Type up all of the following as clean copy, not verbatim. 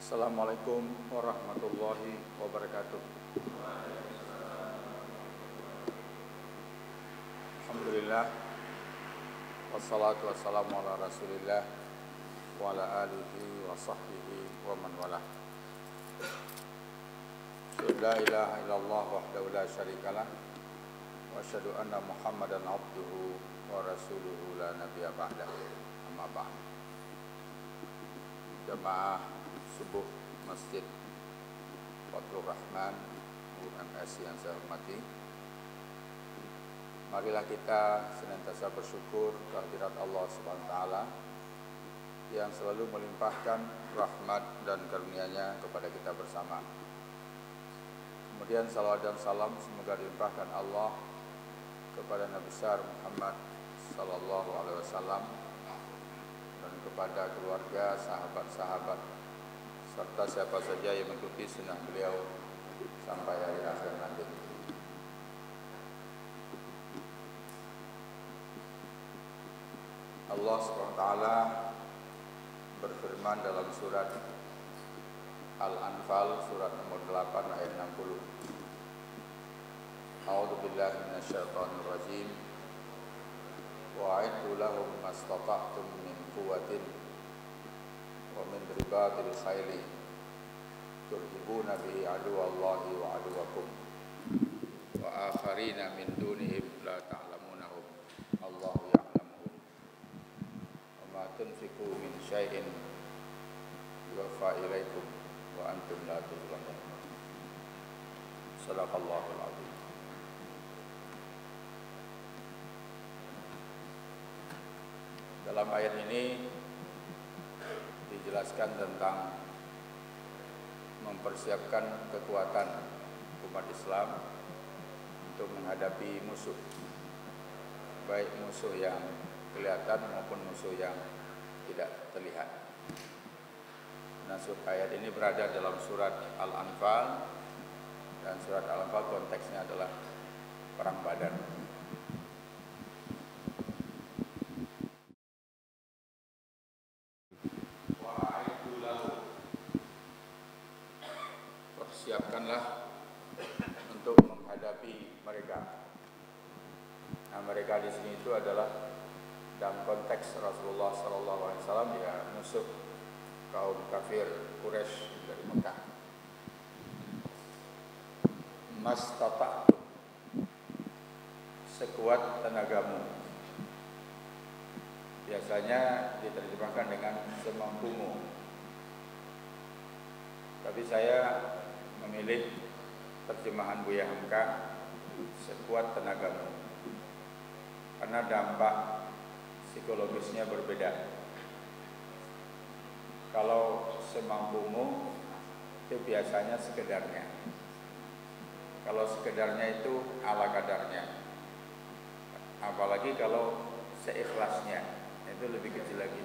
Assalamualaikum warahmatullahi wabarakatuh. Alhamdulillah, wassalatu wassalamu ala rasulillah wa ala alihi wa sahbihi wa man walah. La ilaha illallah wahdahu la syarikalah wa asyhadu anna Muhammadan abduhu wa rasuluhu la nabiyya ba'dah. Amma ba'd. Jamaah subuh Masjid Fathur Rahman UMS yang saya hormati, marilah kita senantiasa bersyukur kehadirat Allah Subhanahu wa taala yang selalu melimpahkan rahmat dan karunia-Nya kepada kita bersama. Kemudian salawat dan salam semoga dilimpahkan Allah kepada Nabi besar Muhammad sallallahu alaihi wasallam dan kepada keluarga, sahabat-sahabat serta siapa saja yang mengikuti sunnah beliau sampai hari akhir nanti. Allah SWT berfirman dalam surat Al-Anfal surat nomor 8 ayat 60. A'udzu billahi minasyaitonir rajim. Wa'iddu lahum mastata'tum min quwwatin wa min ribatil khayli turhibuna bihi aduwallahi wa aduwakum wa akharina min dunihim la ta'lamunahum Allahu ya'lamuhum wa ma tunfiqu min syai'in yuwaffa ilaikum wa antum la tuzlamun. Shadaqallahul azim. Dalam ayat ini dijelaskan tentang mempersiapkan kekuatan umat Islam untuk menghadapi musuh, baik musuh yang kelihatan maupun musuh yang tidak terlihat. Nah, ayat ini berada dalam surat Al-Anfal, dan surat Al-Anfal konteksnya adalah perang Badar. Persiapkanlah untuk menghadapi mereka. Nah, mereka di sini itu adalah dalam konteks Rasulullah SAW, ya, musuh kaum kafir Quraisy dari Mekah. Mastata'tum, sekuat tenagamu. Biasanya diterjemahkan dengan semampumu, tapi saya memilih terjemahan Buya Hamka, sekuat tenagamu, karena dampak psikologisnya berbeda. Kalau semampumu itu biasanya sekedarnya, kalau sekedarnya itu ala kadarnya, apalagi kalau seikhlasnya itu lebih kecil lagi.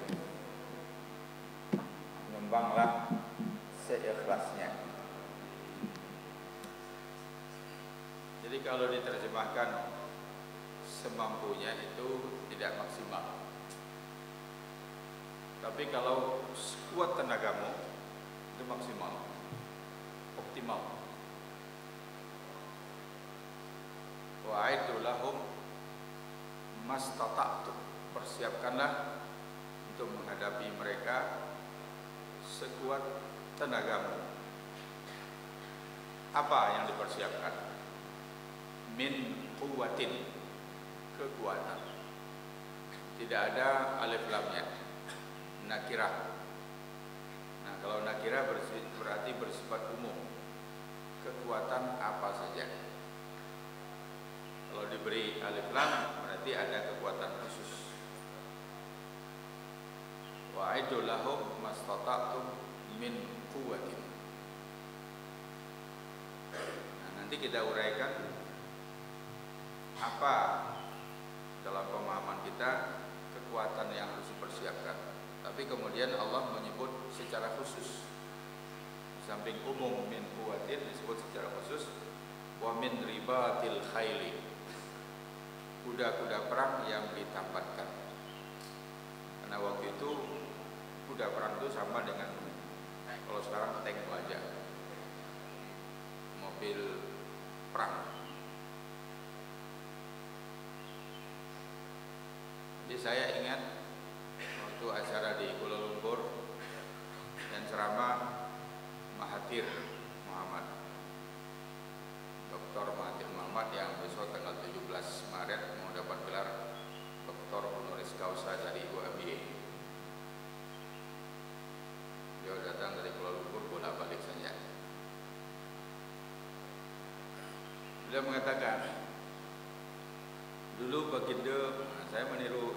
Nyumbanglah seikhlasnya. Jadi kalau diterjemahkan semampunya itu tidak maksimal. Tapi kalau kuat tenagamu itu maksimal, optimal. Wa'iddu lahum mastata'tum, persiapkanlah untuk menghadapi mereka sekuat tenagamu. Apa yang dipersiapkan? Min quwwatin, kekuatan. Tidak ada alif lamnya, nakirah. Nah, kalau nakirah berarti bersifat umum, kekuatan apa saja. Kalau diberi alif lam berarti ada kekuatan khusus. Wa'iddu lahum mastata'tum min quwwatin. Nah, nanti kita uraikan apa dalam pemahaman kita kekuatan yang harus dipersiapkan. Tapi kemudian Allah menyebut secara khusus. Di samping umum min quwwatin disebut secara khusus wa min ribatil khayli, kuda-kuda perang yang ditambatkan. Karena waktu itu kuda perang itu sama dengan Kalau sekarang tank aja, mobil perang. Jadi saya ingat waktu acara di Kuala Lumpur dan ceramah Mahathir Muhammad, Dr. Mahathir Muhammad yang besok tanggal 17 Maret mau dapat gelar Dr. Honoris Causa dari UABA. Dia datang dari Kuala Lumpur bolak-balik saja. Beliau mengatakan, dulu baginda, saya meniru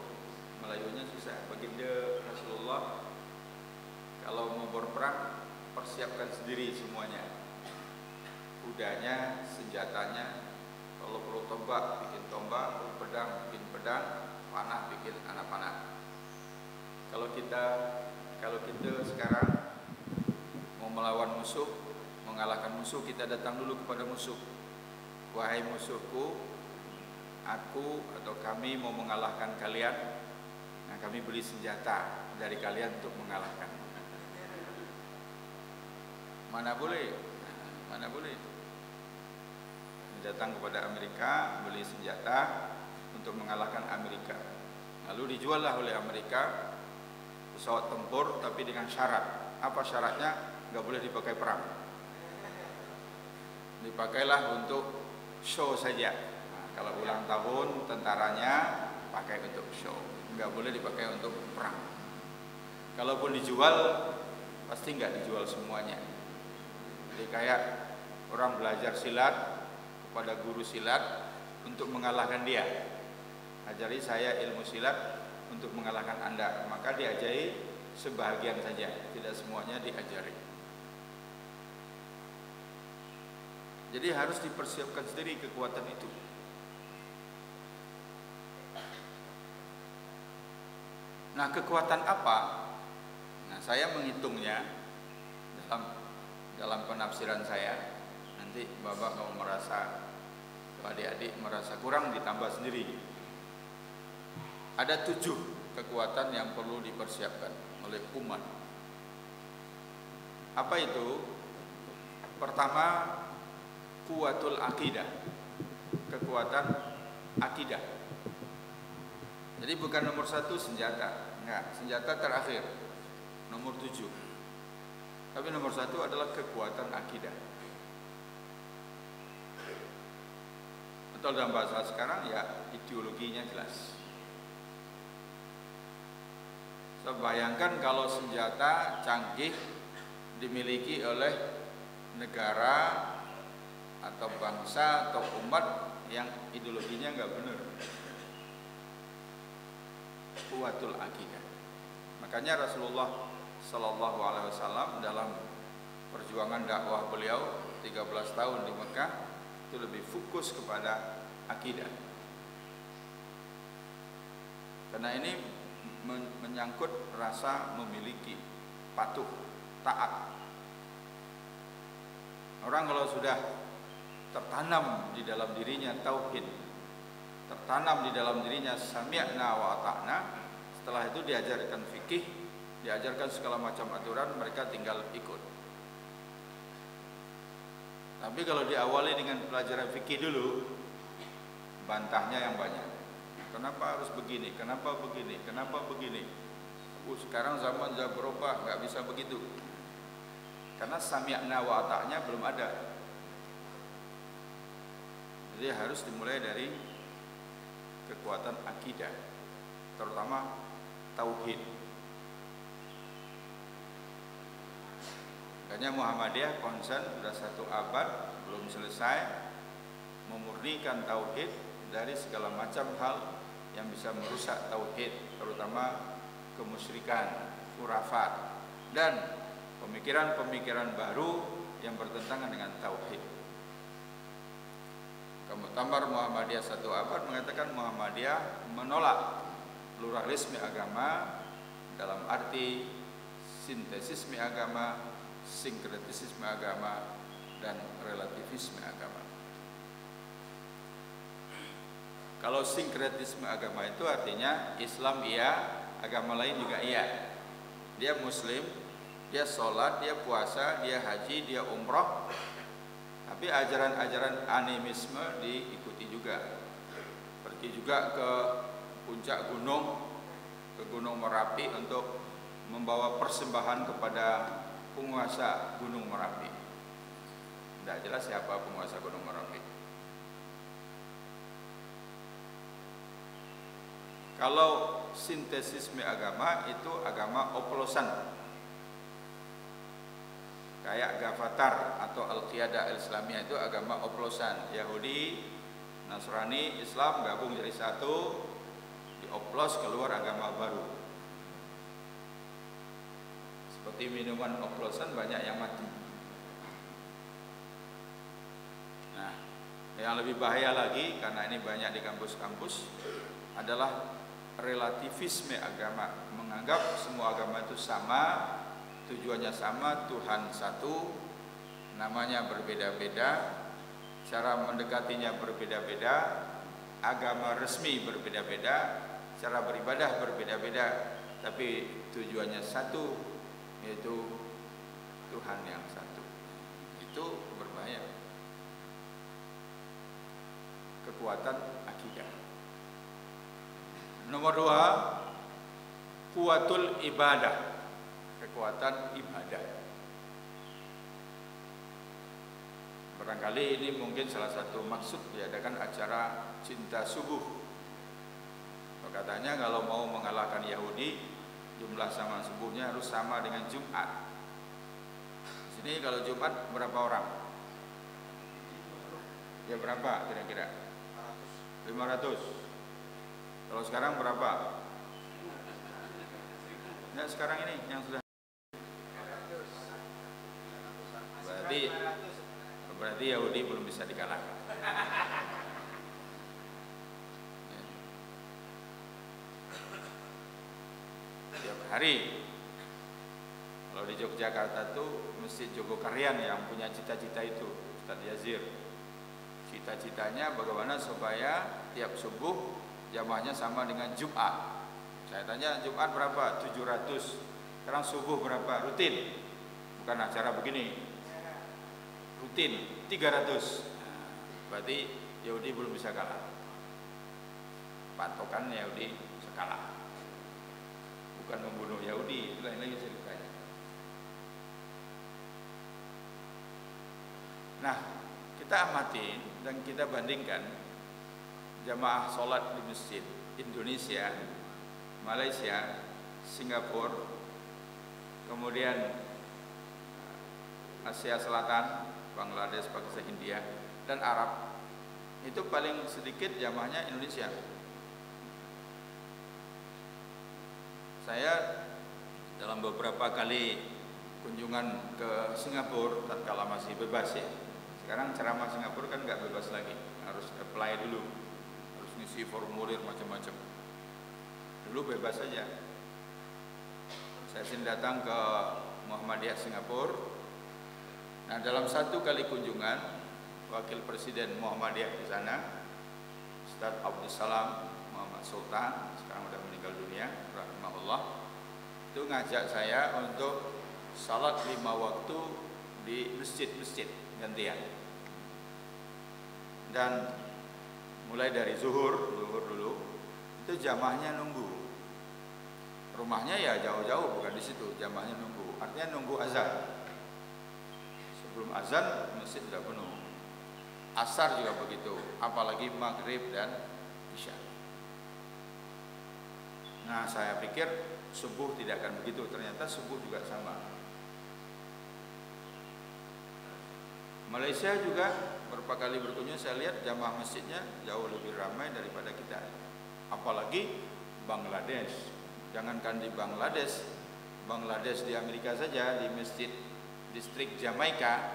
Melayunya susah, baginda Rasulullah kalau mau berperang persiapkan sendiri semuanya, kudanya, senjatanya, kalau perlu tombak bikin tombak, perlu pedang bikin pedang, panah bikin anak panah. Kalau kita sekarang mau melawan musuh, mengalahkan musuh, kita datang dulu kepada musuh. Wahai musuhku, aku atau kami mau mengalahkan kalian. Nah, kami beli senjata dari kalian untuk mengalahkan. Mana boleh? Mana boleh? Datang kepada Amerika, beli senjata untuk mengalahkan Amerika. Lalu dijuallah oleh Amerika pesawat tempur, tapi dengan syarat. Apa syaratnya? Nggak boleh dipakai perang. Dipakailah untuk show saja. Nah, kalau ulang tahun tentaranya pakai untuk show, nggak boleh dipakai untuk perang. Kalaupun dijual, pasti nggak dijual semuanya. Jadi kayak orang belajar silat kepada guru silat untuk mengalahkan dia. Ajari saya ilmu silat untuk mengalahkan Anda, maka diajari sebahagian saja, tidak semuanya diajari. Jadi harus dipersiapkan sendiri kekuatan itu. Nah, kekuatan apa? Nah, saya menghitungnya dalam penafsiran saya. Nanti Bapak kalau merasa, adik-adik merasa kurang, ditambah sendiri. Ada 7 kekuatan yang perlu dipersiapkan oleh umat. Apa itu? Pertama, kuwatul akidah, kekuatan akidah. Jadi bukan nomor 1 senjata, enggak, senjata terakhir, nomor 7. Tapi nomor 1 adalah kekuatan akidah. Atau dalam bahasa sekarang ya ideologinya jelas. So, bayangkan kalau senjata canggih dimiliki oleh negara atau bangsa atau umat yang ideologinya nggak benar. Kuwatul akidah. Makanya Rasulullah Sallallahu Alaihi Wasallam dalam perjuangan dakwah beliau 13 tahun di Mekah itu lebih fokus kepada akidah. Karena ini menyangkut rasa memiliki, patuh, taat. Orang kalau sudah tertanam di dalam dirinya tauhid, tertanam di dalam dirinya sami'na wa ata'na, setelah itu diajarkan fikih, diajarkan segala macam aturan, mereka tinggal ikut. Tapi kalau diawali dengan pelajaran fikih dulu, bantahnya yang banyak. Kenapa harus begini? Kenapa begini? Kenapa begini? Sekarang zaman sudah berubah, nggak bisa begitu. Karena sami'na wa ata'nya belum ada. Jadi harus dimulai dari kekuatan akidah, terutama tauhid. Makanya Muhammadiyah konsen sudah 1 abad belum selesai memurnikan tauhid dari segala macam hal yang bisa merusak tauhid, terutama kemusyrikan, khurafat, dan pemikiran-pemikiran baru yang bertentangan dengan tauhid. Muktamar Muhammadiyah 1 abad mengatakan Muhammadiyah menolak pluralisme agama dalam arti sintesisme agama, sinkretisisme agama, dan relativisme agama. Kalau sinkretisme agama itu artinya Islam iya, agama lain juga iya. Dia Muslim, Dia sholat, dia puasa, dia haji, dia umroh, tapi ajaran-ajaran animisme diikuti juga. Pergi juga ke puncak gunung, ke Gunung Merapi untuk membawa persembahan kepada penguasa Gunung Merapi. Tidak jelas siapa penguasa Gunung Merapi. Kalau sintesisme agama itu agama oplosan, kayak Gavatar atau Al-Qiyadah Al-Islamiyah itu agama oplosan. Yahudi, Nasrani, Islam gabung jadi satu, dioplos keluar agama baru. Seperti minuman oplosan banyak yang mati. Nah, yang lebih bahaya lagi karena ini banyak di kampus-kampus adalah relativisme agama, menganggap semua agama itu sama, tujuannya sama, Tuhan satu, namanya berbeda-beda, cara mendekatinya berbeda-beda, agama resmi berbeda-beda, cara beribadah berbeda-beda, tapi tujuannya satu, yaitu Tuhan yang satu. Itu berbahaya. Kekuatan akidah. Nomor 2, kuatul ibadah, kekuatan ibadah. Barangkali ini mungkin salah satu maksud diadakan acara cinta subuh. Katanya kalau mau mengalahkan Yahudi, jumlah sama subuhnya harus sama dengan Jumat. Di sini kalau Jumat berapa orang? Ya berapa kira-kira? 500. Kalau sekarang berapa? Ya sekarang ini yang sudah. Berarti Yahudi belum bisa dikalahkan. Tiap hari. Kalau di Yogyakarta tuh Masjid Jogokarian yang punya cita-cita itu, Ustaz Yazir. Cita-citanya bagaimana supaya tiap subuh jamaahnya sama dengan Jumat. Saya tanya Jumat berapa? 700. Sekarang subuh berapa? Rutin. Bukan acara begini. Rutin 300. Nah, berarti Yahudi belum bisa kalah. Patokan Yahudi bisa kalah. Bukan membunuh Yahudi, itu lain lagi ceritanya. Nah, kita amatin dan kita bandingkan jamaah sholat di masjid Indonesia, Malaysia, Singapura, kemudian Asia Selatan, Bangladesh, Pakistan, India, dan Arab. Itu paling sedikit jamaahnya Indonesia. Saya dalam beberapa kali kunjungan ke Singapura tatkala masih bebas ya. Sekarang ceramah Singapura kan nggak bebas lagi, harus apply dulu, harus ngisi formulir macam-macam. Dulu bebas saja. Saya sering datang ke Muhammadiyah Singapura. Nah, dalam satu kali kunjungan, Wakil Presiden Muhammadiyah di sana, Ustaz Abdul Salam Muhammad Sultan, sekarang sudah meninggal dunia, rahimahullah, itu ngajak saya untuk salat 5 waktu di masjid-masjid gantian. Dan mulai dari zuhur dulu, itu jamaahnya nunggu. Rumahnya ya jauh-jauh, bukan di situ, jamaahnya nunggu. Artinya nunggu azan. Sebelum azan masjid sudah penuh. Asar juga begitu, apalagi maghrib dan isya. Nah, saya pikir subuh tidak akan begitu, ternyata subuh juga sama. Malaysia juga beberapa kali berkunjung, saya lihat jamaah masjidnya jauh lebih ramai daripada kita. Apalagi Bangladesh. Jangankan di Bangladesh di Amerika saja, di masjid distrik Jamaika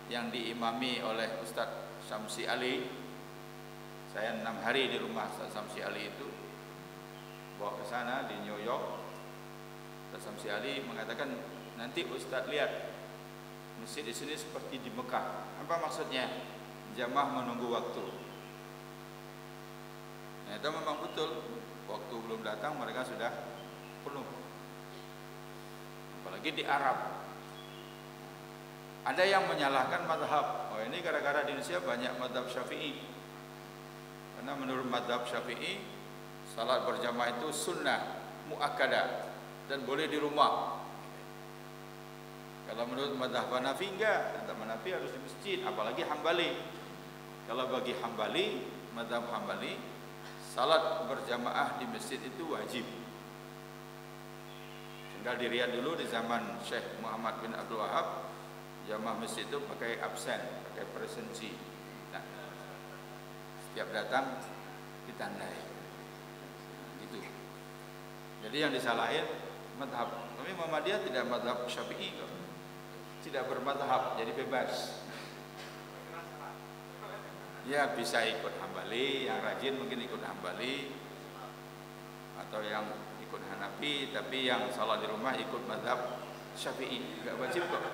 yang diimami oleh Ustadz Samsi Ali. Saya 6 hari di rumah Ustadz Samsi Ali itu, bawa ke sana di New York. Ustadz Samsi Ali mengatakan, nanti Ustadz lihat masjid di sini seperti di Mekah. Apa maksudnya? Jamaah menunggu waktu. Nah, itu memang betul. Waktu belum datang mereka sudah penuh. Apalagi di Arab. Ada yang menyalahkan mazhab. Oh, ini gara-gara di Indonesia banyak mazhab Syafi'i. Karena menurut mazhab Syafi'i, salat berjamaah itu sunnah muakkadah dan boleh di rumah. Kalau menurut mazhab Hanafi enggak, mazhab Hanafi harus di masjid, apalagi Hambali. Kalau bagi Hambali, mazhab Hambali, salat berjamaah di masjid itu wajib. Tinggal di Riyadh dulu di zaman Syekh Muhammad bin Abdul Wahab, jamaah masjid itu pakai absen, pakai presensi. Nah, setiap datang ditandai. Gitu. Jadi yang disalahin mazhab. Tapi Muhammadiyah tidak mazhab Syafi'i kok. Tidak bermazhab, jadi bebas. Ya bisa ikut Hambali, yang rajin mungkin ikut Hambali, atau yang ikut Hanafi, tapi yang salat di rumah ikut mazhab Syafi'i, enggak wajib kok.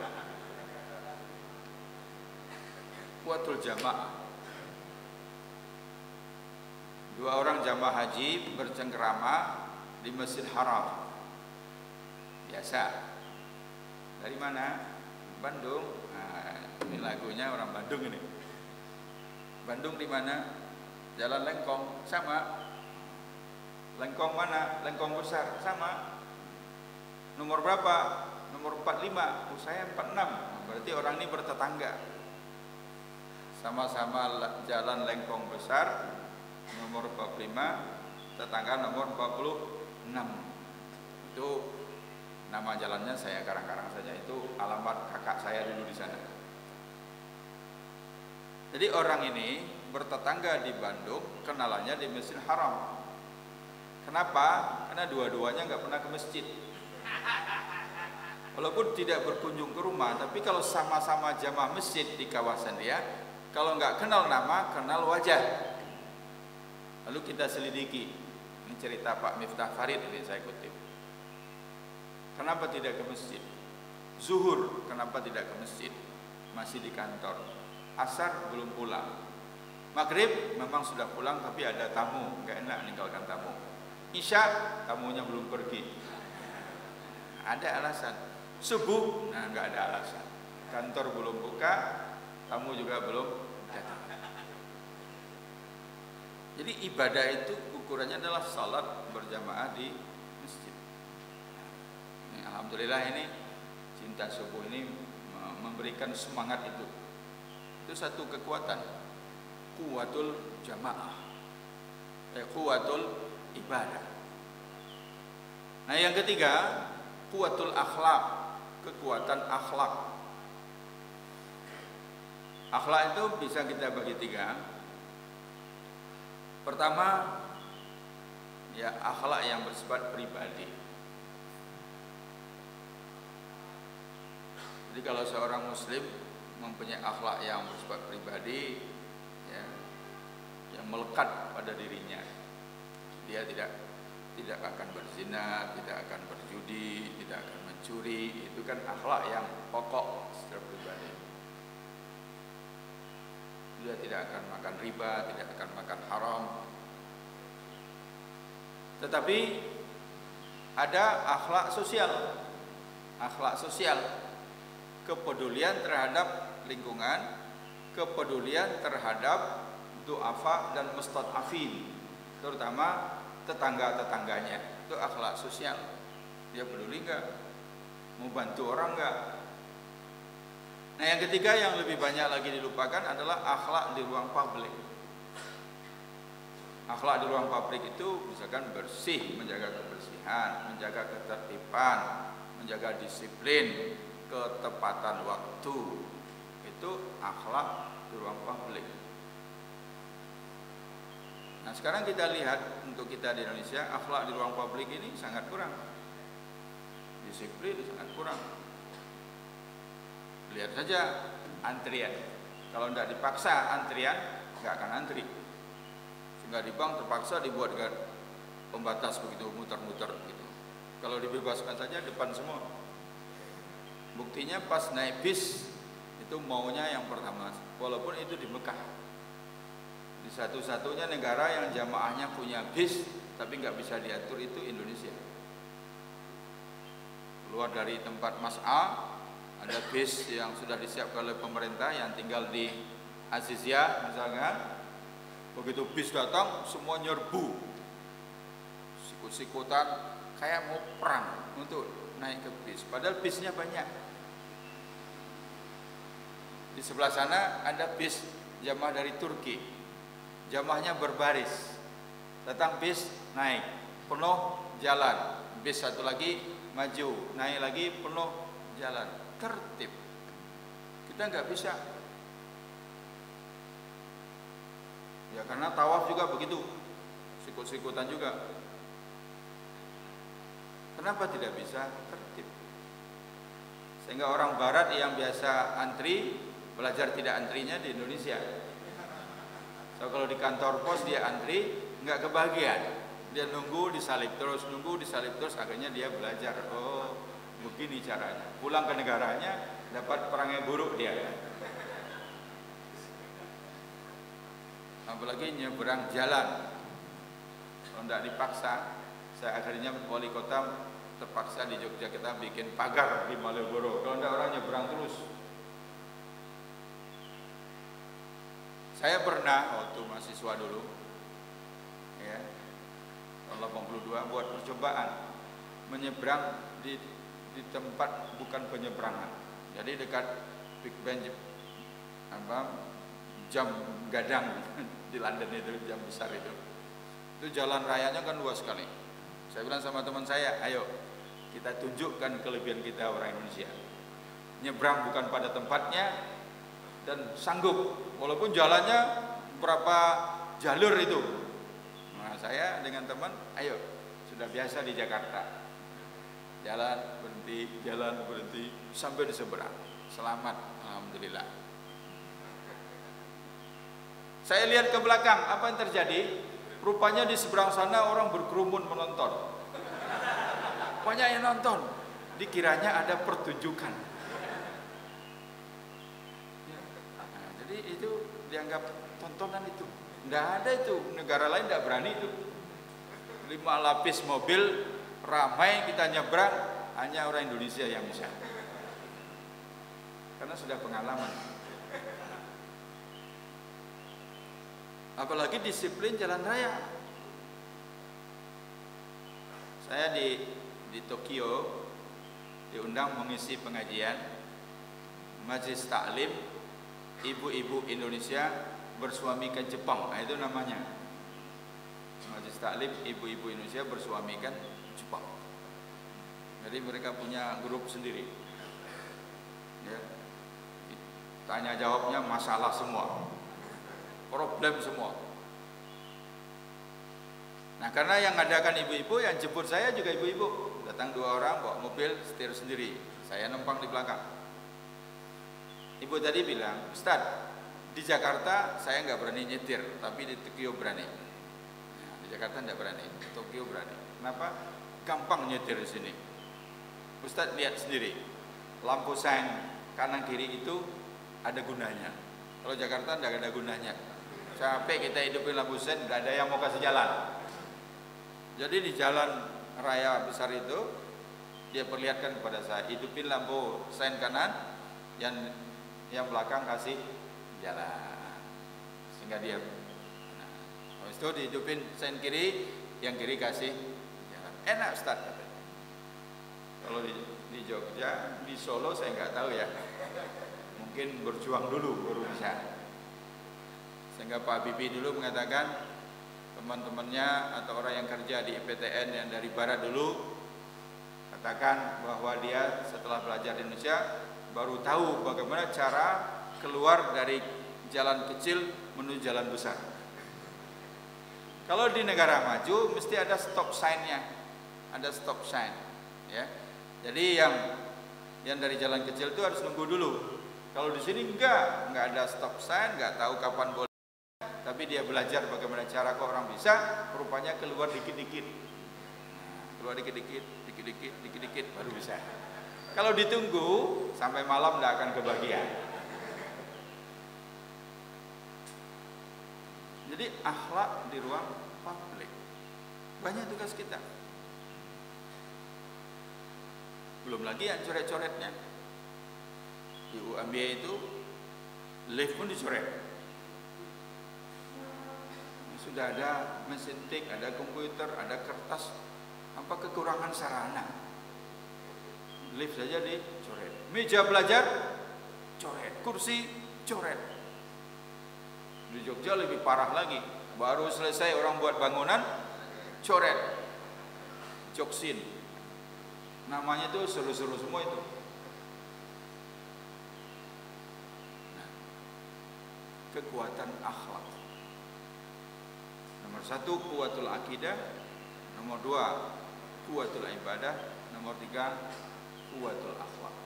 Kuatul jamaah. Dua orang jamaah haji bercengkerama di Masjid Haram. Biasa. Dari mana? Bandung. Nah, ini lagunya orang Bandung ini. Bandung di mana? Jalan Lengkong, sama. Lengkong mana? Lengkong besar, sama. Nomor berapa? Nomor 45. Oh, saya 46. Berarti orang ini bertetangga. Sama-sama jalan Lengkong besar, nomor 45, tetangga nomor 46. Itu nama jalannya saya karang-karang saja, itu alamat kakak saya dulu di sana. Jadi orang ini bertetangga di Bandung, kenalannya di Masjid Haram. Kenapa? Karena dua-duanya nggak pernah ke masjid. Walaupun tidak berkunjung ke rumah, tapi kalau sama-sama jamaah masjid di kawasan dia, kalau nggak kenal nama, kenal wajah. Lalu kita selidiki. Ini cerita Pak Miftah Farid ini saya kutip. Kenapa tidak ke masjid? Zuhur, kenapa tidak ke masjid? Masih di kantor. Asar belum pulang. Maghrib memang sudah pulang tapi ada tamu, nggak enak meninggalkan tamu. Isya tamunya belum pergi. Ada alasan. Subuh, nah nggak ada alasan. Kantor belum buka, tamu juga belum datang. Jadi ibadah itu ukurannya adalah salat berjamaah di masjid. Alhamdulillah ini cinta subuh ini memberikan semangat itu. Itu satu kekuatan, kuwatul jamaah, kuwatul ibadah. Nah yang ketiga, kuwatul akhlak, kekuatan akhlak. Akhlak itu bisa kita bagi tiga. Pertama, ya akhlak yang bersifat pribadi. Jadi kalau seorang muslim mempunyai akhlak yang bersifat pribadi, ya, yang melekat pada dirinya, dia tidak akan berzina, tidak akan berjudi, tidak akan mencuri. Itu kan akhlak yang pokok secara pribadi. Dia tidak akan makan riba, tidak akan makan haram. Tetapi ada akhlak sosial. Akhlak sosial, kepedulian terhadap lingkungan, kepedulian terhadap du'afa dan mustad'afin, terutama tetangga-tetangganya. Itu akhlak sosial. Dia peduli enggak? Mau bantu orang enggak? Nah yang ketiga yang lebih banyak lagi dilupakan adalah akhlak di ruang publik. Akhlak di ruang publik itu misalkan bersih, menjaga kebersihan, menjaga ketertiban, menjaga disiplin, ketepatan waktu. Itu akhlak di ruang publik. Nah sekarang kita lihat untuk kita di Indonesia, akhlak di ruang publik ini sangat kurang. Disiplin sangat kurang. Lihat saja antrian. Kalau tidak dipaksa antrian, nggak akan antri. Sehingga di bank terpaksa dibuat pembatas begitu, muter-muter gitu. Kalau dibebaskan saja depan semua. Buktinya pas naik bis itu maunya yang pertama, walaupun itu di Mekah. Di satu-satunya negara yang jamaahnya punya bis tapi nggak bisa diatur itu Indonesia. Keluar dari tempat mas'a Ada bis yang sudah disiapkan oleh pemerintah yang tinggal di Azizia misalnya. Begitu bis datang, semua nyerbu, sikut-sikutan, kayak mau perang untuk naik ke bis. Padahal bisnya banyak. Di sebelah sana ada bis jamaah dari Turki, jamaahnya berbaris. Datang bis, naik, penuh jalan. Bis satu lagi maju, naik lagi, penuh jalan. Tertib. Kita nggak bisa. Ya karena tawaf juga begitu, sikut-sikutan juga. Kenapa tidak bisa tertib? Sehingga orang barat yang biasa antri, belajar tidak antrinya di Indonesia. So kalau di kantor pos dia antri, nggak kebagian. Dia nunggu disalib terus, akhirnya dia belajar. Oh, begini caranya. Pulang ke negaranya dapat perangai buruk dia. Apalagi nyeberang jalan. Kalau tidak dipaksa, saya akhirnya wali kota terpaksa di Yogyakarta bikin pagar di Malioboro. Kalau tidak orang nyeberang terus. Saya pernah waktu mahasiswa dulu, ya, tahun 82 buat percobaan menyeberang di tempat bukan penyeberangan. Jadi dekat Big Ben, jam gadang di London itu, jam besar itu jalan rayanya kan luas sekali. Saya bilang sama teman saya, ayo kita tunjukkan kelebihan kita orang Indonesia, nyebrang bukan pada tempatnya dan sanggup walaupun jalannya berapa jalur itu. Nah saya dengan teman, ayo sudah biasa di Jakarta, jalan berhenti sampai di seberang, selamat, alhamdulillah. Saya lihat ke belakang, apa yang terjadi? Rupanya di seberang sana orang berkerumun menonton. Banyak yang nonton. Dikiranya ada pertunjukan. Nah, jadi itu dianggap tontonan itu. Tidak ada itu. Negara lain tidak berani itu. 5 lapis mobil ramai kita nyebrang, hanya orang Indonesia yang bisa. Karena sudah pengalaman. Apalagi disiplin jalan raya. Saya di Tokyo diundang mengisi pengajian Majelis Taklim Ibu-ibu Indonesia bersuamikan Jepang. Nah, itu namanya Majelis Taklim Ibu-ibu Indonesia bersuamikan Jepang. Jadi mereka punya grup sendiri, ya. Tanya jawabnya masalah semua, problem semua. Nah karena yang ngadakan ibu-ibu, yang jemput saya juga ibu-ibu. Datang 2 orang bawa mobil setir sendiri, saya numpang di belakang. Ibu tadi bilang, Ustaz, di Jakarta saya nggak berani nyetir, tapi di Tokyo berani. Nah, di Jakarta nggak berani, di Tokyo berani. Kenapa? Gampang nyetir di sini. Ustaz lihat sendiri, lampu sein kanan kiri itu ada gunanya. Kalau Jakarta nggak ada gunanya. Capek kita hidupin lampu sein, nggak ada yang mau kasih jalan. Jadi di jalan raya besar itu dia perlihatkan kepada saya, hidupin lampu sein kanan, yang belakang kasih jalan, sehingga dia. Nah, habis itu dihidupin sein kiri, yang kiri kasih jalan. Enak Ustaz. Kalau di Jogja, di Solo saya nggak tahu ya. Mungkin berjuang dulu baru bisa. Sehingga Pak Habibie dulu mengatakan teman-temannya atau orang yang kerja di IPTN yang dari barat dulu katakan bahwa dia setelah belajar di Indonesia baru tahu bagaimana cara keluar dari jalan kecil menuju jalan besar. Kalau di negara maju mesti ada stop sign-nya, ada stop sign, ya. Jadi yang dari jalan kecil itu harus nunggu dulu. Kalau di sini enggak ada stop sign, enggak tahu kapan boleh. Tapi dia belajar bagaimana cara kok orang bisa, rupanya keluar dikit-dikit. Keluar dikit-dikit baru bisa. Kalau ditunggu sampai malam tidak akan kebagian. Jadi akhlak di ruang publik banyak tugas kita. Belum lagi yang coret-coretnya. Di UMB itu lift pun dicoret. Sudah ada mesin tik, ada komputer, ada kertas. Apa kekurangan sarana? Lift saja dicoret. Meja belajar coret, kursi coret. Di Jogja lebih parah lagi. Baru selesai orang buat bangunan coret. Joksin. Namanya itu seru-seru semua itu. Nah, kekuatan akhlak. Nomor 1 kuwatul akidah, nomor 2 kuwatul ibadah, nomor 3 kuwatul akhlak.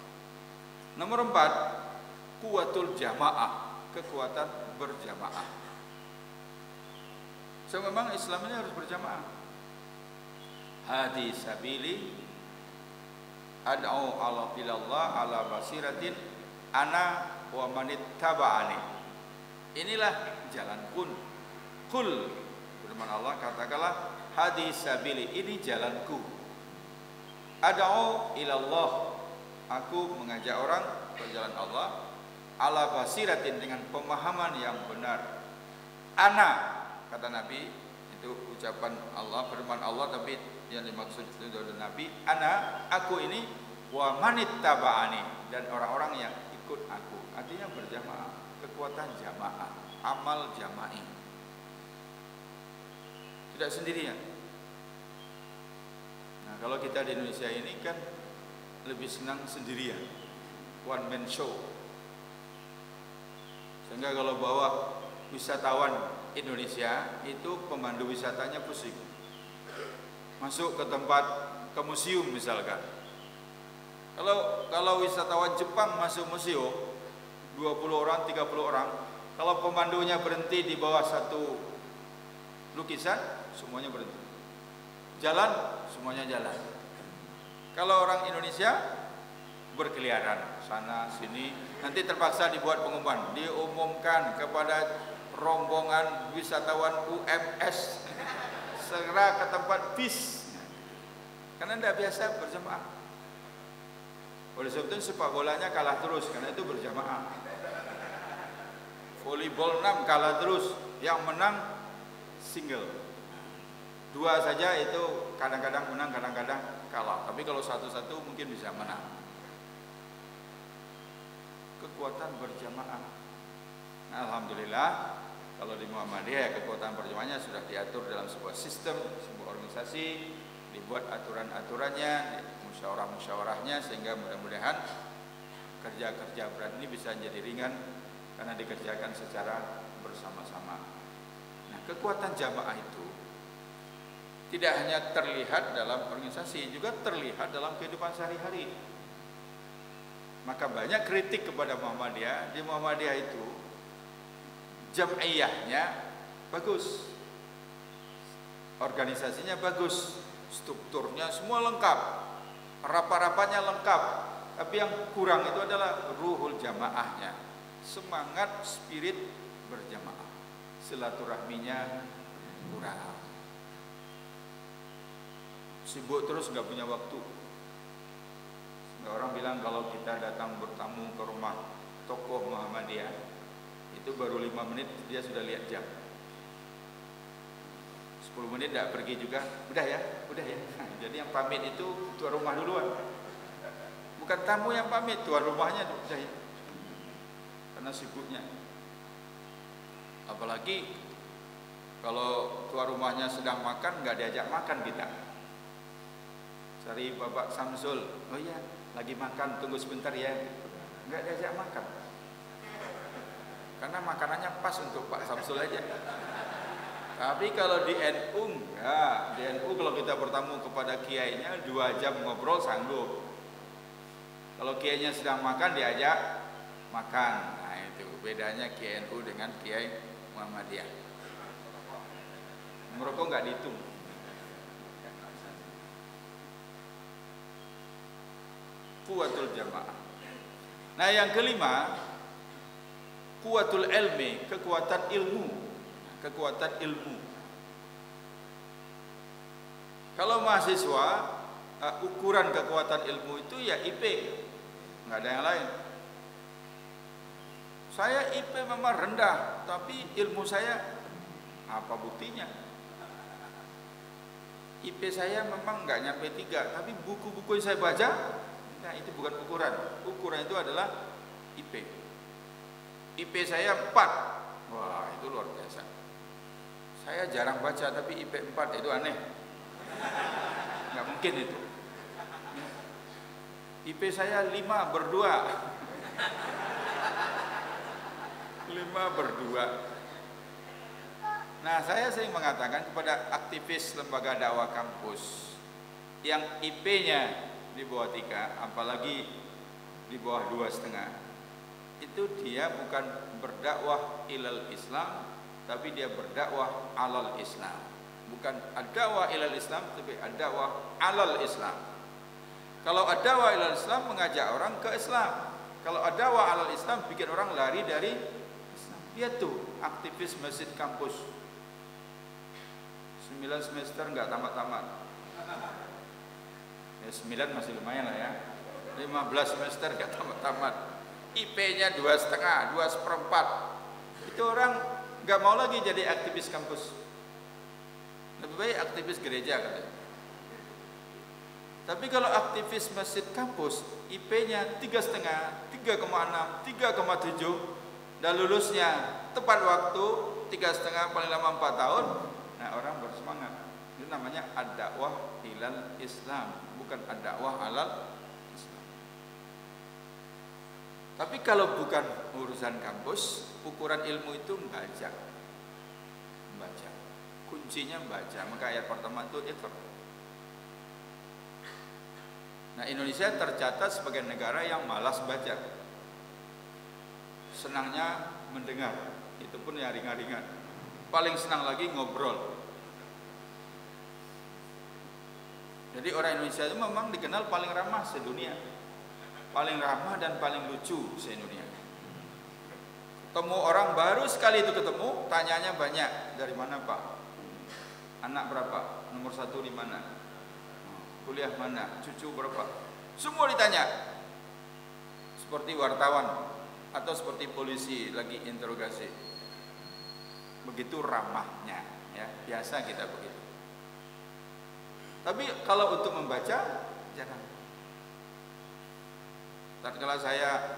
Nomor 4 kuwatul jamaah, kekuatan berjamaah. So memang Islam ini harus berjamaah. Hadi sabili ad'u ala ilallah ala basiratin ana wa manittaba'ani. Inilah jalan pun. Qul, firman Allah, katakanlah, hadi sabili, ini jalanku. Ad'u ilallah, aku mengajak orang ke jalan Allah ala basiratin, dengan pemahaman yang benar. Ana, kata Nabi, itu ucapan Allah, firman Allah, tapi yang dimaksud itu dari Nabi, ana, aku ini, wa manittaba'ani, dan orang-orang yang ikut aku. Artinya berjamaah, kekuatan jamaah, amal jama'i, tidak sendirian. Nah, kalau kita di Indonesia ini kan lebih senang sendirian, one man show. Sehingga kalau bawa wisatawan Indonesia, itu pemandu wisatanya pusing. Masuk ke tempat, ke museum misalkan. Kalau wisatawan Jepang masuk museum 20 orang, 30 orang, kalau pemandunya berhenti di bawah satu lukisan, semuanya berhenti. Jalan, semuanya jalan. Kalau orang Indonesia berkeliaran sana sini, nanti terpaksa dibuat pengumuman, diumumkan kepada rombongan wisatawan UMS segera ke tempat bis, karena tidak biasa berjamaah. Oleh sebab itu sepak bolanya kalah terus, karena itu berjamaah. Volleyball 6 kalah terus, yang menang single. 2 saja itu kadang-kadang menang, kadang-kadang kalah. Tapi kalau satu-satu mungkin bisa menang. Kekuatan berjamaah. Nah, alhamdulillah, kalau di Muhammadiyah kekuatan berjamaahnya sudah diatur dalam sebuah sistem, sebuah organisasi, dibuat aturan-aturannya, musyawarah-musyawarahnya, sehingga mudah-mudahan kerja-kerja berat ini bisa jadi ringan karena dikerjakan secara bersama-sama. Nah, kekuatan jamaah itu tidak hanya terlihat dalam organisasi, juga terlihat dalam kehidupan sehari-hari. Maka banyak kritik kepada Muhammadiyah. Di Muhammadiyah itu jam'iyahnya bagus, organisasinya bagus, strukturnya semua lengkap, rapat-rapatnya lengkap, tapi yang kurang itu adalah ruhul jamaahnya, semangat spirit berjamaah, silaturahminya kurang. Sibuk terus, nggak punya waktu. Orang bilang kalau kita datang bertamu ke rumah tokoh Muhammadiyah, itu baru 5 menit dia sudah lihat jam. 10 menit tidak pergi juga, udah ya. Jadi yang pamit itu tuan rumah duluan. Bukan tamu yang pamit, tuan rumahnya udah ya. Karena sibuknya. Apalagi kalau tuan rumahnya sedang makan, nggak diajak makan kita. Cari Bapak Samsul, oh iya lagi makan, tunggu sebentar ya. Nggak diajak makan. Karena makanannya pas untuk Pak Samsul aja. Tapi kalau di NU, ya, di NU kalau kita bertamu kepada kiainya 2 jam ngobrol sanggup. Kalau kiainya sedang makan diajak makan. Nah, itu bedanya Kiai NU dengan Kiai Muhammadiyah. Merokok nggak dihitung. Kuwatul jamaah. Nah, yang kelima, kuwatul ilmi, kekuatan ilmu. Kekuatan ilmu. Kalau mahasiswa, ukuran kekuatan ilmu itu ya IP, nggak ada yang lain. Saya IP memang rendah, tapi ilmu saya apa buktinya? IP saya memang nggak nyampe 3, tapi buku-buku yang saya baca, nah itu bukan ukuran. Ukuran itu adalah IP. IP saya 4. Wah, itu luar biasa. Saya jarang baca, tapi IP 4 itu aneh. Nggak mungkin itu. IP saya 5/2. 5/2. Nah, saya sering mengatakan kepada aktivis lembaga dakwah kampus yang IP-nya di bawah 3, apalagi di bawah 2,5, itu dia bukan berdakwah ilal Islam, tapi dia berdakwah alal Islam. Bukan ad-dakwah ilal Islam, tapi ad-dakwah alal Islam. Kalau ad-dakwah ilal Islam mengajak orang ke Islam. Kalau ad-dakwah alal Islam bikin orang lari dari Islam. Lihat tuh aktivis masjid kampus, 9 semester nggak tamat-tamat. Ya 9 masih lumayan lah ya. 15 semester nggak tamat-tamat. IP-nya 2,5, 2/4. Itu orang nggak mau lagi jadi aktivis kampus. Lebih baik aktivis gereja katanya. Tapi kalau aktivis masjid kampus, IP-nya 3,5, 3,6, 3,7, dan lulusnya tepat waktu 3,5 paling lama 4 tahun, nah orang bersemangat. Itu namanya ad-dakwah ilal Islam, bukan ad-dakwah alal Islam. Tapi kalau bukan urusan kampus, ukuran ilmu itu membaca. Kuncinya membaca. Maka ayat pertama itu Iqra. Nah, Indonesia tercatat sebagai negara yang malas baca. Senangnya mendengar, itu pun ya ringan-ringan. Paling senang lagi ngobrol. Jadi orang Indonesia itu memang dikenal paling ramah sedunia. Paling ramah dan paling lucu se-dunia. Ketemu orang baru sekali itu ketemu, tanyanya banyak. Dari mana Pak? Anak berapa? Nomor 1 di mana? Kuliah mana? Cucu berapa? Semua ditanya. Seperti wartawan atau seperti polisi lagi interogasi. Begitu ramahnya, ya. Biasa kita begitu. Tapi kalau untuk membaca, jarang. Tatkala saya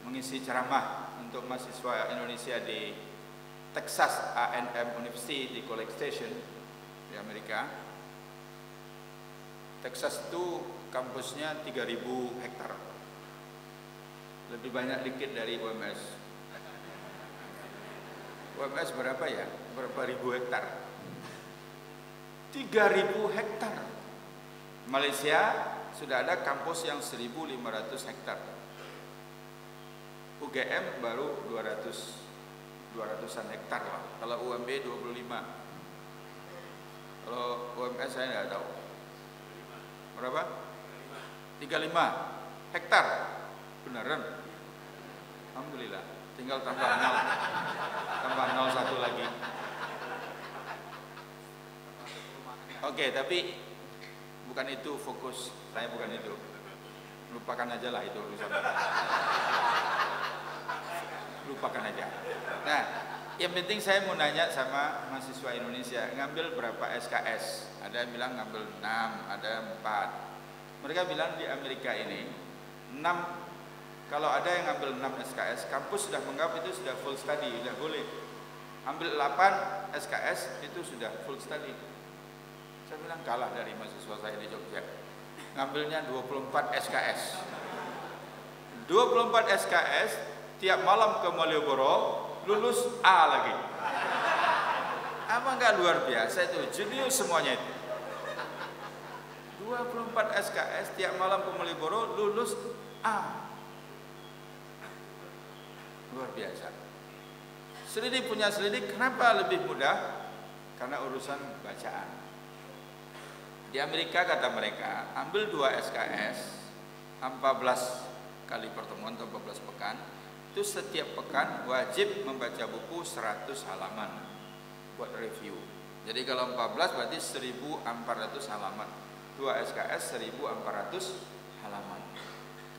mengisi ceramah untuk mahasiswa Indonesia di Texas A&M University di College Station di Amerika. Texas itu kampusnya 3.000 hektar. Lebih banyak dikit dari UMS. UMS berapa ya? Berapa ribu hektar? 3.000 hektar. Malaysia sudah ada kampus yang 1.500 hektar. UGM baru 200-an hektar lah. Kalau UMB 25. Kalau UMS saya nggak tahu. Berapa? 35 hektar. Beneran? Alhamdulillah. Tinggal tambah 0 1 lagi. Oke, tapi bukan itu fokus. Saya bukan itu. Lupakan aja lah itu urusan. Lupakan aja. Nah, yang penting saya mau nanya sama mahasiswa Indonesia, ngambil berapa SKS? Ada yang bilang ngambil 6, ada 4. Mereka bilang di Amerika ini 6, kalau ada yang ngambil 6 SKS, kampus sudah menganggap itu sudah full study, sudah boleh. Ambil 8 SKS itu sudah full study. Saya bilang kalah dari mahasiswa saya di Jogja. Ngambilnya 24 SKS. 24 SKS, tiap malam ke Malioboro, lulus A lagi. Apa enggak luar biasa itu? Jenius semuanya itu. 24 SKS, tiap malam ke Malioboro, lulus A. Luar biasa. Selidik punya selidik, kenapa lebih mudah? Karena urusan bacaan. Di Amerika kata mereka, ambil 2 SKS, 14 kali pertemuan atau 14 pekan, itu setiap pekan wajib membaca buku 100 halaman buat review. Jadi kalau 14 berarti 1.400 halaman. 2 SKS 1.400 halaman.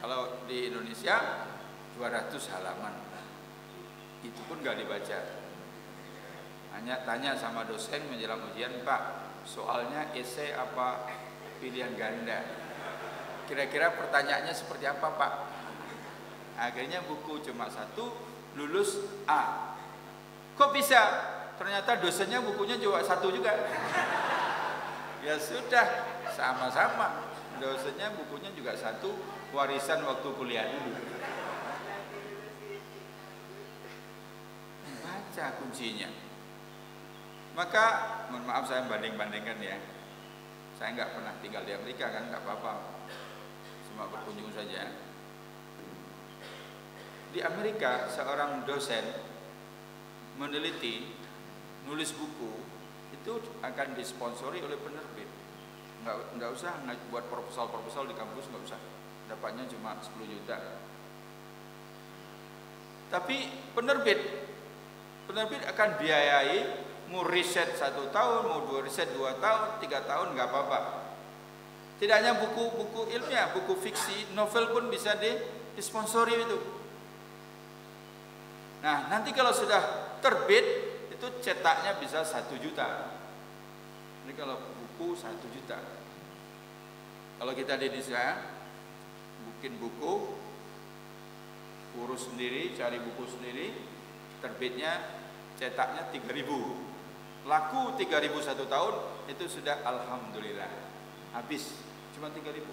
Kalau di Indonesia 200 halaman. Itu pun nggak dibaca. Hanya tanya sama dosen menjelang ujian, Pak, soalnya esai apa pilihan ganda? Kira-kira pertanyaannya seperti apa, Pak? Akhirnya buku cuma satu, lulus A. Kok bisa? Ternyata dosennya bukunya juga satu juga. Ya sudah, sama-sama. Dosennya bukunya juga satu, warisan waktu kuliah dulu. Baca kuncinya. Maka, mohon maaf saya banding-bandingkan ya. Saya nggak pernah tinggal di Amerika kan, nggak apa-apa. Cuma berkunjung saja. Di Amerika seorang dosen meneliti, nulis buku itu akan disponsori oleh penerbit. Nggak usah buat proposal di kampus, nggak usah. Dapatnya cuma 10 juta. Tapi penerbit akan biayai, mau riset 1 tahun, mau riset 2 tahun, 3 tahun, nggak apa-apa. Tidak hanya buku-buku ilmiah, buku fiksi, novel pun bisa disponsori itu. Nah, nanti kalau sudah terbit, itu cetaknya bisa 1 juta. Ini kalau buku 1 juta. Kalau kita di Indonesia, bikin buku, urus sendiri, cari buku sendiri, terbitnya cetaknya 3.000. Laku 3.000 1 tahun, itu sudah alhamdulillah. Habis, cuma 3.000.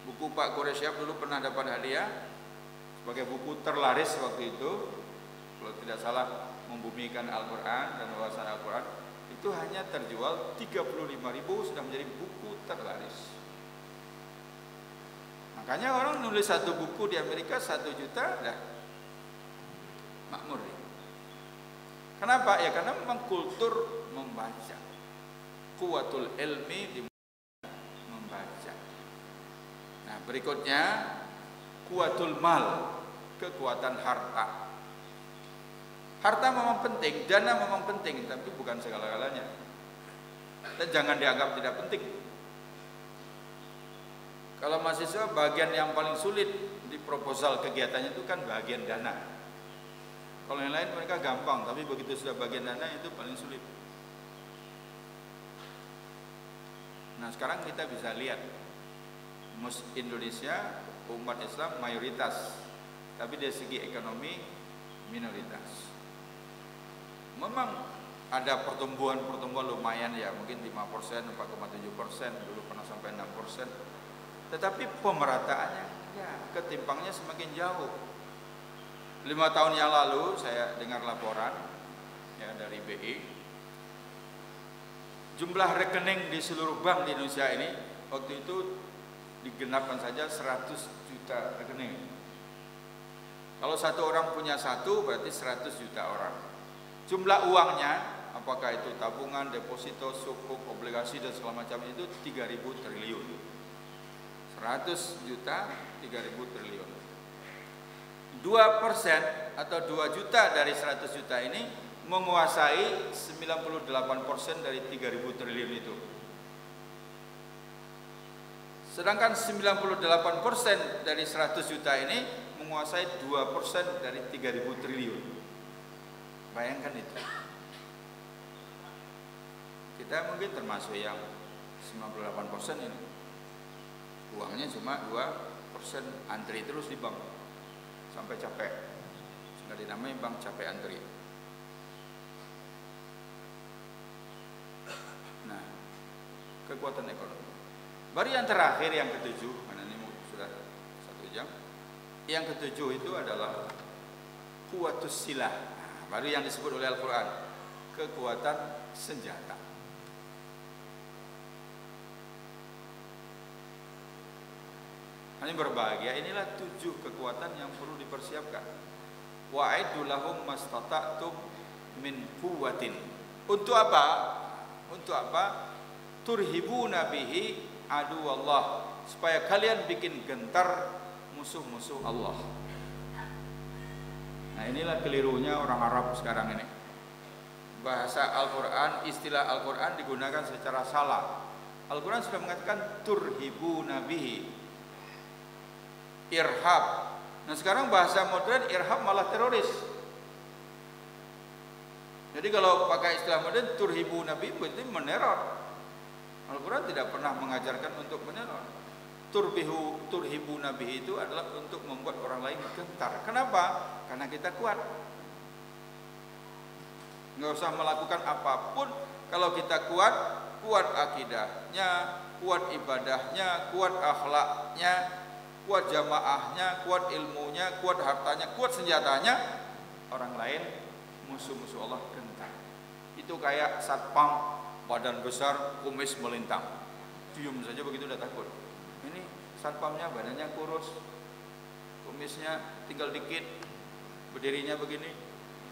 Buku Pak Quresyab dulu pernah dapat hadiah sebagai buku terlaris waktu itu, kalau tidak salah, membumikan Al-Quran dan wawasan Al-Quran, itu hanya terjual 35.000, sudah menjadi buku terlaris. Makanya orang nulis satu buku di Amerika 1 juta, dah makmur. Kenapa? Ya karena memang kultur membaca. Kuwatul ilmi di membaca. Nah, berikutnya kuwatul mal, kekuatan harta. Harta memang penting, dana memang penting, tapi bukan segala-galanya. Dan jangan dianggap tidak penting. Kalau mahasiswa, bagian yang paling sulit di proposal kegiatannya itu kan bagian dana. Kalau yang lain mereka gampang, tapi begitu sudah bagian dana itu paling sulit. Nah, sekarang kita bisa lihat Indonesia umat Islam mayoritas, tapi dari segi ekonomi minoritas. Memang ada pertumbuhan lumayan ya, mungkin 5%, 4,7%, dulu pernah sampai 6%. Tetapi pemerataannya, ya, ketimpangnya semakin jauh. 5 tahun yang lalu saya dengar laporan ya dari BI, jumlah rekening di seluruh bank di Indonesia ini waktu itu digenapkan saja 100 juta rekening. Kalau satu orang punya satu, berarti 100 juta orang. Jumlah uangnya, apakah itu tabungan, deposito, sukuk, obligasi dan segala macam itu 3.000 triliun. 100 juta, 3.000 triliun. 2% atau 2 juta dari 100 juta ini menguasai 98% dari 3.000 triliun itu. Sedangkan 98% dari 100 juta ini menguasai 2% dari 3.000 triliun. Bayangkan itu. Kita mungkin termasuk yang 98% ini. Uangnya cuma 2%, antri terus di bank sampai capek. Sudah dinamai bank capek antri. Nah, kekuatan ekonomi. Baru yang terakhir, yang ketujuh, mana ini sudah 1 jam. Yang ketujuh itu adalah kuwatus silah. Nah, baru yang disebut oleh Al-Quran, kekuatan senjata. Hanya berbahagia, inilah 7 kekuatan yang perlu dipersiapkan. Wa'iddu lahum mastata'tum min quwwatin. Untuk apa? Untuk apa? Turhibuna bihi adu Allah, supaya kalian bikin gentar musuh-musuh Allah. Nah, inilah kelirunya orang Arab sekarang ini. Bahasa Al-Quran, istilah Al-Quran digunakan secara salah. Al-Quran sudah mengatakan turhibuna bihi, irhab, Nah sekarang bahasa modern irhab malah teroris. Jadi kalau pakai istilah modern turhibu nabi berarti meneror. Al-Quran tidak pernah mengajarkan untuk meneror. Turhibu nabi itu adalah untuk membuat orang lain gentar. Kenapa? Karena kita kuat. Nggak usah melakukan apapun. Kalau kita kuat, kuat akidahnya, kuat ibadahnya, kuat akhlaknya, kuat jamaahnya, kuat ilmunya, kuat hartanya, kuat senjatanya, orang lain musuh-musuh Allah gentar. Itu kayak satpam badan besar, kumis melintang, cium saja begitu udah takut. Ini satpamnya badannya kurus, kumisnya tinggal dikit, berdirinya begini,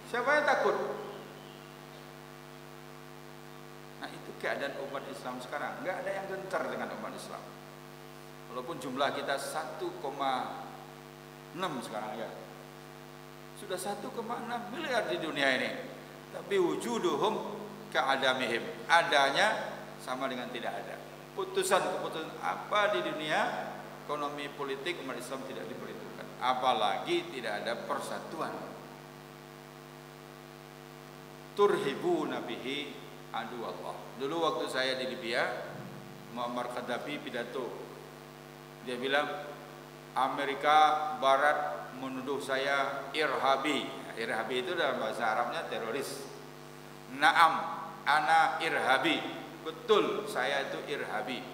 siapa yang takut? Nah itu keadaan umat Islam sekarang, nggak ada yang gentar dengan umat Islam. Walaupun jumlah kita 1,6 sekarang ya, sudah 1,6 miliar di dunia ini, tapi wujuduhum ka'adamihim, adanya sama dengan tidak ada. Keputusan apa di dunia ekonomi politik umat Islam tidak diperhitungkan, apalagi tidak ada persatuan. Turhibu nabihi adu Allah. Dulu waktu saya di Libya, Muammar Gaddafi pidato, dia bilang Amerika Barat menuduh saya irhabi. Irhabi itu dalam bahasa Arabnya teroris. Naam, ana irhabi. Betul, saya itu irhabi.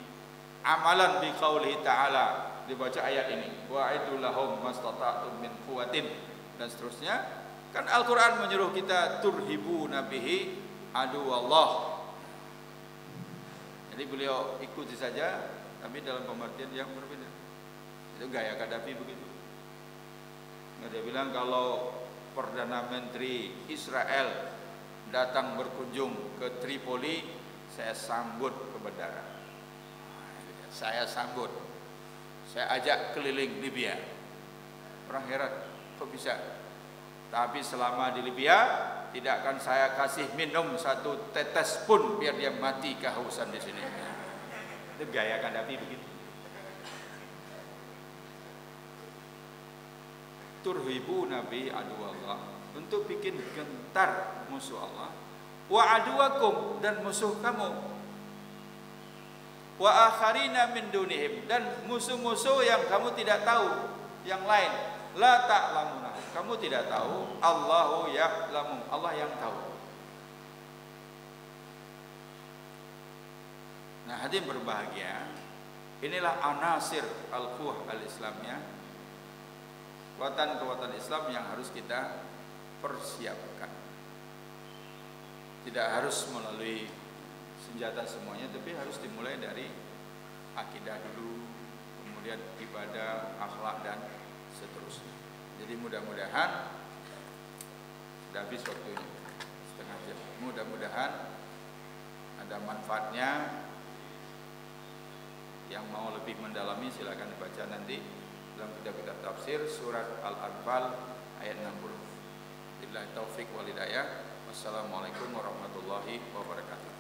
Amalan bi qaulihi ta'ala, dibaca ayat ini. Wa'idul lahum mastata'tum min quwwatin dan seterusnya. Kan Al-Qur'an menyuruh kita turhibu nabihi adu Allah. Jadi beliau ikuti saja, tapi dalam pengertian yang berbeda. Itu gaya Gaddafi begitu. Dia bilang kalau Perdana Menteri Israel datang berkunjung ke Tripoli, saya sambut ke bandara. Saya sambut. Saya ajak keliling Libya. Orang heran, kok bisa? Tapi selama di Libya tidak akan saya kasih minum satu tetes pun biar dia mati kehausan di sini. Itu gaya Gaddafi begitu. Turhibu nabi adu Allah, untuk bikin gentar musuh Allah. Wa aduwakum, dan musuh kamu. Wa akharina min dunihim, dan musuh-musuh yang kamu tidak tahu, yang lain. La ta'lamuna, kamu tidak tahu. Allahu ya'lamu, Allah yang tahu. Nah, hadirin berbahagia, inilah anasir al-quwah al-islamiyah, kekuatan-kekuatan Islam yang harus kita persiapkan. Tidak harus melalui senjata semuanya, tapi harus dimulai dari akidah dulu, kemudian ibadah, akhlak dan seterusnya. Jadi mudah-mudahan sudah habis waktunya, setengah jam. Mudah-mudahan ada manfaatnya. Yang mau lebih mendalami silakan dibaca nanti dalam kitab-kitab tafsir surat Al-Anfal ayat 60. Billahi taufik wal hidayah. Wassalamualaikum warahmatullahi wabarakatuh.